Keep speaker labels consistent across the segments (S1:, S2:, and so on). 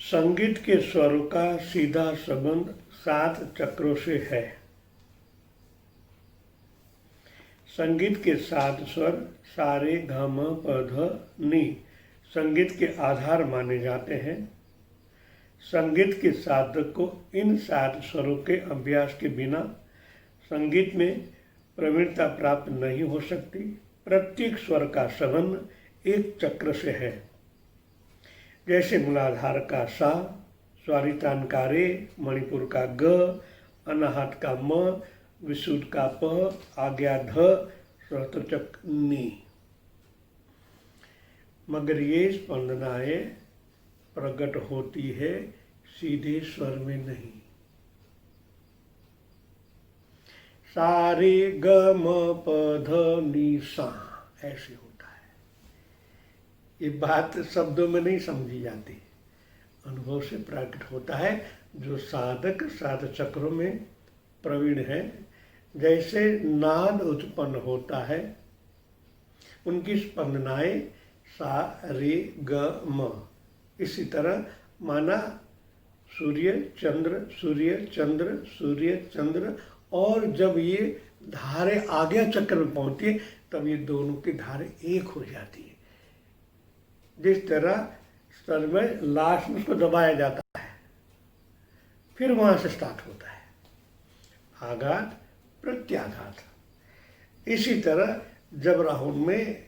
S1: संगीत के स्वरों का सीधा संबंध 7 चक्रों से है। संगीत के 7 स्वर सा रे गा मा पा धा नी संगीत के आधार माने जाते हैं। संगीत के साधक को इन 7 स्वरों के अभ्यास के बिना संगीत में प्रवीणता प्राप्त नहीं हो सकती। प्रत्येक स्वर का संबंध एक चक्र से है। जैसे मूलाधार का सा, स्वारितान का रे, मणिपुर का ग, अनाहत का म, विशुद्ध का प, आज्ञा ध, सहस्त्रचक नी। मगर ये स्पंदनाएं प्रकट होती है सीधे स्वर में नहीं। सा रे ग म प ध नी सा ऐसे होता है। ये बात शब्दों में नहीं समझी जाती, अनुभव से प्रकट होता है। जो साधक 7 चक्रों में प्रवीण है, जैसे नाद उत्पन्न होता है, उनकी स्पंदनाएं सा रे ग म। इसी तरह माना सूर्य चंद्र सूर्य चंद्र सूर्य चंद्र, और जब ये धारे आज्ञा चक्र में पहुंचती है तब ये दोनों की धारे एक हो जाती है। जिस तरह स्तर में लास्ट में उसको दबाया जाता है, फिर वहां से स्टार्ट होता है आघात प्रत्याघात। इसी तरह जब राहुल में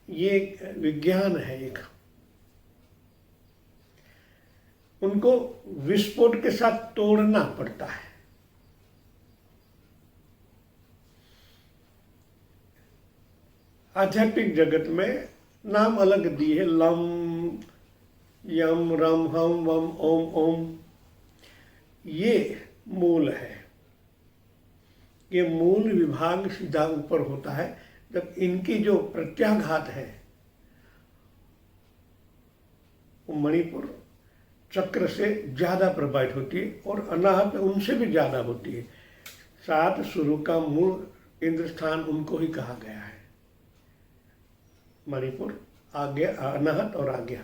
S1: ये विज्ञान है, एक उनको विस्फोट के साथ तोड़ना पड़ता है। आध्यात्मिक जगत में नाम अलग दिए, लम यम रम हम वम ओम ओम, ये मूल है। ये मूल विभाग सीधा ऊपर होता है। जब इनकी जो प्रत्याघात है वो मणिपुर चक्र से ज्यादा प्रभावित होती है और अनाहत उनसे भी ज्यादा होती है। 7 सुरों का मूल इंद्र स्थान उनको ही कहा गया है, मणिपुर, आज्ञा, अनाहत और आज्ञा।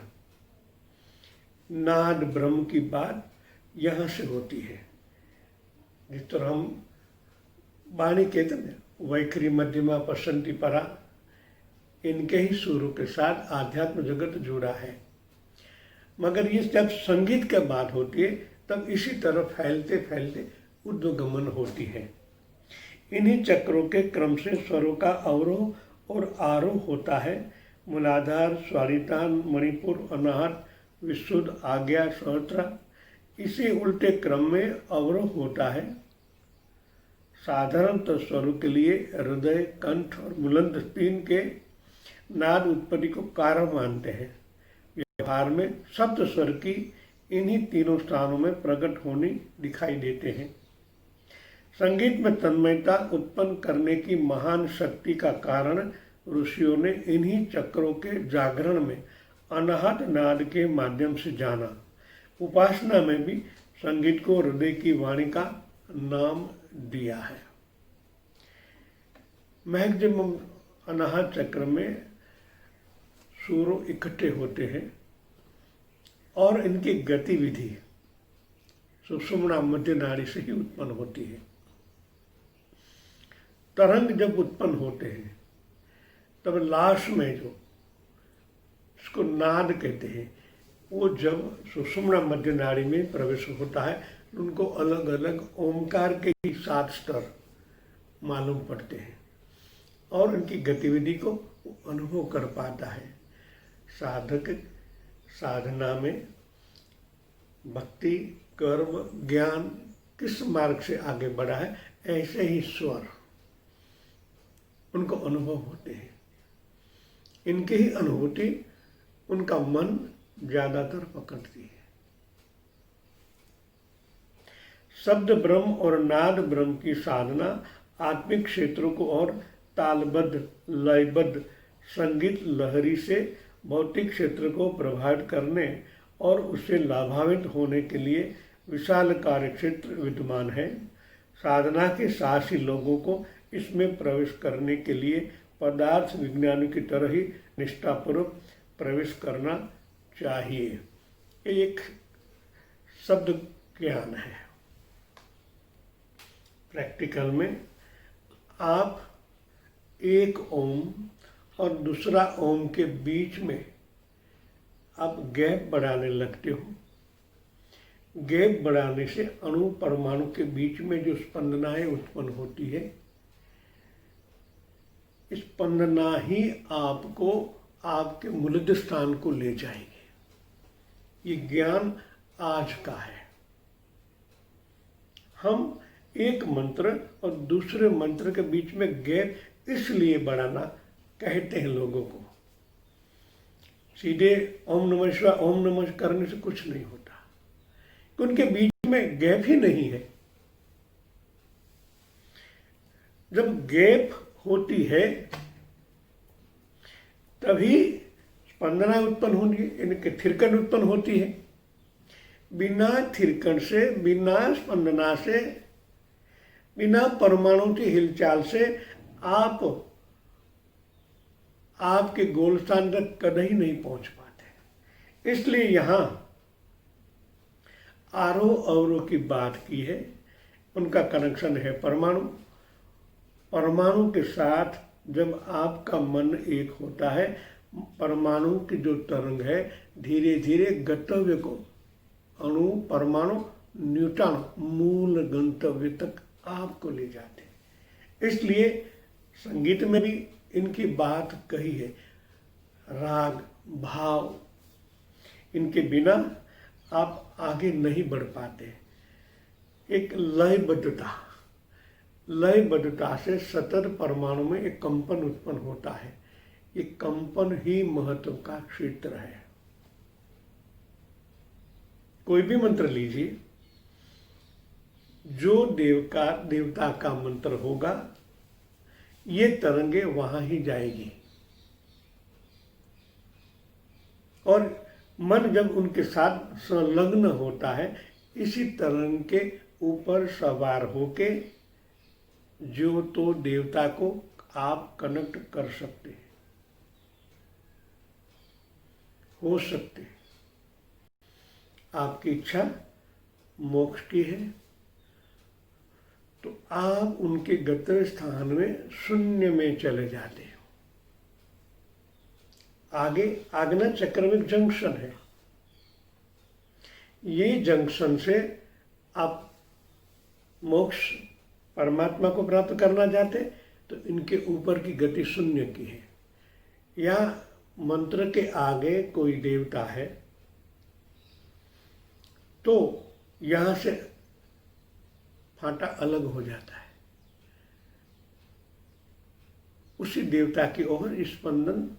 S1: नाद ब्रह्म की बात यहाँ से होती है। जिस तरह हम वाणी कहते हैं, वैखरी मध्यमा पसंती परा, इनके ही सुरों के साथ आध्यात्म जगत जुड़ा है। मगर ये जब संगीत की बात होती है तब इसी तरह फैलते फैलते ऊर्ध्वगमन होती है। इन्हीं चक्रों के क्रम से स्वरों का अवरोह और आरोह होता है। मूलाधार, स्वारितान, मणिपुर, अनाहत, विशुद्ध, आज्ञा, सहस्त्र, इसी उल्टे क्रम में अवरोह होता है। साधारणतः स्वरों के लिए हृदय, कंठ और मूलंत 3 के नाद उत्पत्ति को कारण मानते हैं। व्यवहार में शब्द स्वर की इन्हीं तीनों स्थानों में प्रकट होनी दिखाई देते हैं। संगीत में तन्मयता उत्पन्न करने की महान शक्ति का कारण ऋषियों ने इन्हीं चक्रों के जागरण में अनाहत नाद के माध्यम से जाना। उपासना में भी संगीत को हृदय की वाणी का नाम दिया है। मैक्सिमम अनाहत चक्र में सूरों इकट्ठे होते हैं और इनकी गतिविधि सुषुम्ना मध्य नाड़ी से ही उत्पन्न होती है। तरंग जब उत्पन्न होते हैं तब लास्ट में जो इसको नाद कहते हैं, वो जब सुषुम्ना मध्य नाड़ी में प्रवेश होता है, उनको अलग अलग ओमकार के ही 7 स्तर मालूम पड़ते हैं और उनकी गतिविधि को अनुभव कर पाता है। साधक साधना में भक्ति, कर्म, ज्ञान किस मार्ग से आगे बढ़ा है, ऐसे ही स्वर उनको अनुभव होते हैं। इनकी ही अनुभूति उनका मन ज्यादातर पकड़ती है। शब्द ब्रह्म और नाद ब्रह्म की साधना आत्मिक क्षेत्रों को और तालबद्ध लयबद्ध संगीत लहरी से भौतिक क्षेत्र को प्रभावित करने और उससे लाभान्वित होने के लिए विशाल कार्यक्षेत्र विद्यमान है। साधना के साहसी लोगों को इसमें प्रवेश करने के लिए पदार्थ विज्ञान की तरह ही निष्ठापूर्वक प्रवेश करना चाहिए। एक शब्द ज्ञान है। प्रैक्टिकल में आप एक ओम और दूसरा ओम के बीच में आप गैप बढ़ाने लगते हो। गैप बढ़ाने से अणु परमाणु के बीच में जो स्पंदनाएं उत्पन्न होती है, स्पंदना ही आपको आपके मूलद स्थान को ले जाएगी। ये ज्ञान आज का है। हम एक मंत्र और दूसरे मंत्र के बीच में गैप इसलिए बढ़ाना कहते हैं लोगों को। सीधे ओम नमः शिवाय ओम नमः करने से कुछ नहीं होता, कि उनके बीच में गैप ही नहीं है। जब गैप होती है तभी स्पंदना उत्पन्न होती है, इनके थिरकन उत्पन्न होती है। बिना थिरकन से, बिना स्पंदना से, बिना परमाणु की हिलचाल से आप आपके गोल स्थान तक कभी नहीं पहुंच पाते। इसलिए यहां आरोह अवरोह की बात की है। उनका कनेक्शन है परमाणु। परमाणु के साथ जब आपका मन एक होता है, परमाणु की जो तरंग है धीरे धीरे गंतव्य को, अणु परमाणु न्यूट्रॉन मूल गंतव्य तक आपको ले जाते हैं। इसलिए संगीत में भी इनकी बात कही है। राग भाव, इनके बिना आप आगे नहीं बढ़ पाते। एक लयबद्धता, लयबद्धता से सतत परमाणु में एक कंपन उत्पन्न होता है। ये कंपन ही महत्व का क्षेत्र है। कोई भी मंत्र लीजिए, जो देवता का मंत्र होगा, ये तरंगे वहां ही जाएगी। और मन जब उनके साथ संलग्न होता है, इसी तरंग के ऊपर सवार होके जो तो देवता को आप कनेक्ट कर सकते हैं, हो सकते हैं। आपकी इच्छा मोक्ष की है तो आप उनके गंतव्य स्थान में शून्य में चले जाते हो। आगे आज्ञा चक्र में जंक्शन है। ये जंक्शन से आप मोक्ष परमात्मा को प्राप्त करना चाहते तो इनके ऊपर की गति शून्य की है। या मंत्र के आगे कोई देवता है तो यहां से फाटा अलग हो जाता है। उसी देवता की ओर स्पंदन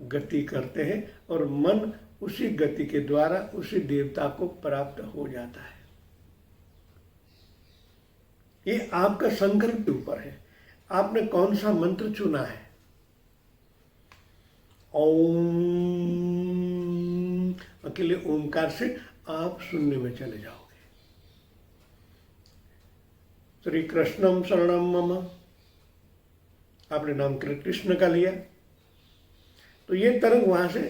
S1: गति करते हैं और मन उसी गति के द्वारा उसी देवता को प्राप्त हो जाता है। ये आपका संकल्प के ऊपर है, आपने कौन सा मंत्र चुना है। ओम, अकेले ओमकार से आप शून्य में चले जाओगे। श्री कृष्णम शरणम मम, आपने नाम कृष्ण का लिया तो ये तरंग वहां से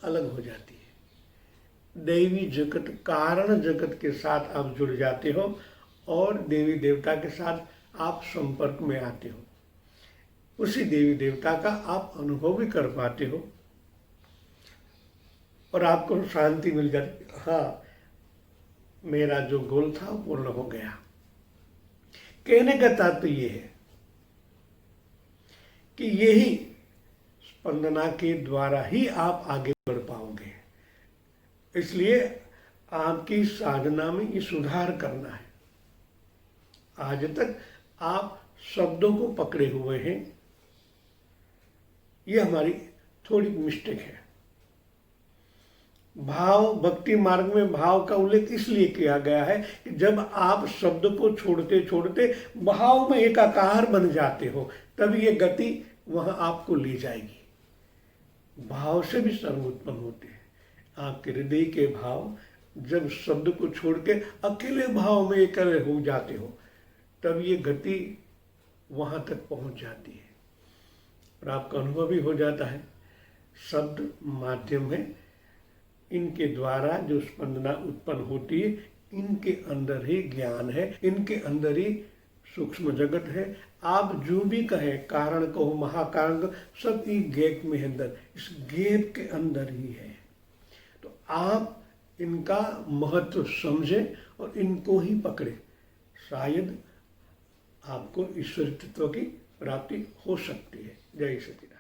S1: अलग हो जाती है। दैवी जगत, कारण जगत के साथ आप जुड़ जाते हो और देवी देवता के साथ आप संपर्क में आते हो। उसी देवी देवता का आप अनुभव भी कर पाते हो और आपको शांति मिल जाती है। हाँ, मेरा जो गोल था पूर्ण हो गया। कहने का तात्पर्य ये है कि यही स्पंदना के द्वारा ही आप आगे बढ़ पाओगे। इसलिए आपकी साधना में ये सुधार करना है। आज तक आप शब्दों को पकड़े हुए हैं, ये हमारी थोड़ी मिस्टेक है। भाव भक्ति मार्ग में भाव का उल्लेख इसलिए किया गया है कि जब आप शब्द को छोड़ते छोड़ते भाव में एकाकार बन जाते हो, तब ये गति वहां आपको ले जाएगी। भाव से भी सर्व उत्पन्न होते हैं। आपके हृदय के भाव जब शब्द को छोड़ के अकेले भाव में एकल हो जाते हो, तब ये गति वहां तक पहुंच जाती है और आपका अनुभव भी हो जाता है। शब्द माध्यम है, इनके द्वारा जो स्पंदना उत्पन्न होती है, इनके अंदर ही ज्ञान है, इनके अंदर ही सूक्ष्म जगत है। आप जो भी कहें, कारण कहो, महाकारण कहो, सब ये गैप में अंदर, इस गैप के अंदर ही है। तो आप इनका महत्व समझें और इनको ही पकड़े, शायद आपको ईश्वरी तत्व की प्राप्ति हो सकती है। जय सच्चिदानंद।